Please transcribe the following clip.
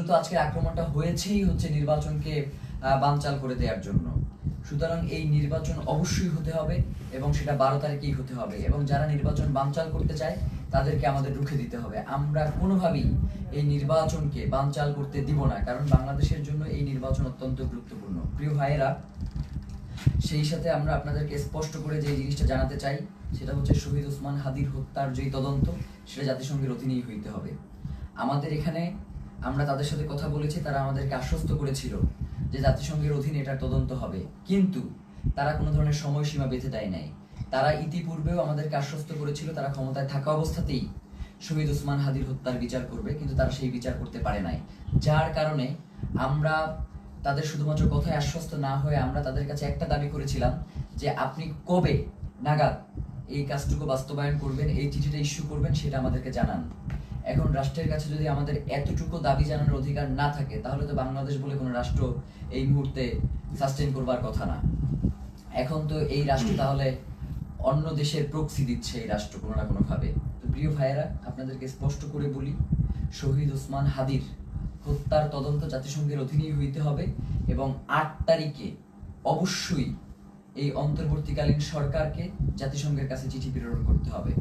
মূলত আজকের আক্রমণটা হয়েছেই হচ্ছে নির্বাচনকে বানচাল করে দেওয়ার জন্য। সুতরাং এই নির্বাচন অবশ্যই হতে হবে এবং সেটা 12 তারিখেই হতে হবে, এবং যারা নির্বাচন বানচাল করতে চায় তাদেরকে আমাদের রুখে দিতে হবে। আমরা কোনোভাবেই এই নির্বাচনকে বানচাল করতে দিব না, কারণ বাংলাদেশের জন্য এই নির্বাচন অত্যন্ত গুরুত্বপূর্ণ। প্রিয় ভাইয়েরা, সেই সাথে আমরা আপনাদেরকে স্পষ্ট করে যে জিনিসটা জানাতে চাই সেটা হচ্ছে শহীদ ওসমান হাদির হত্যার যেই তদন্ত, সেটা জাতিসংঘের অধীনেই হইতে হবে। আমাদের এখানে আমরা তাদের সাথে কথা বলেছি, তারা আমাদেরকে আশ্বস্ত করেছিল যে জাতিসংঘের অধীনে এটার তদন্ত হবে, কিন্তু তারা কোনো ধরনের সময়সীমা বেঁধে দেয় নাই। তারা ইতিপূর্বেও আমাদেরকে আশ্বস্ত করেছিল তারা ক্ষমতায় থাকা অবস্থাতেই শহীদ ওসমান হাদির হত্যার বিচার করবে, কিন্তু তারা সেই বিচার করতে পারে নাই। যার কারণে আমরা তাদের শুধুমাত্র কথায় আশ্বস্ত না হয়ে আমরা তাদের কাছে একটা দাবি করেছিলাম যে আপনি কবে নাগাদ এই কাজটুকু বাস্তবায়ন করবেন, এই চিঠিটা ইস্যু করবেন, সেটা আমাদেরকে জানান। এখন রাষ্ট্রের কাছে যদি আমাদের এতটুকু দাবি জানানোর অধিকার না থাকে, তাহলে তো বাংলাদেশ বলে কোনো রাষ্ট্র এই মুহূর্তে সাস্টেইন করবার কথা না। এখন তো এই রাষ্ট্র তাহলে অন্য দেশের প্রক্সি দিচ্ছে এই রাষ্ট্র কোনো না কোনো ভাবে। তো প্রিয় ভাইয়েরা, আপনাদেরকে স্পষ্ট করে বলি, শহীদ ওসমান হাদির হত্যার তদন্ত জাতিসংঘের অধীনেই হইতে হবে, এবং 8 তারিখে অবশ্যই এই অন্তর্বর্তীকালীন সরকারকে জাতিসংঘের কাছে চিঠি প্রেরণ করতে হবে।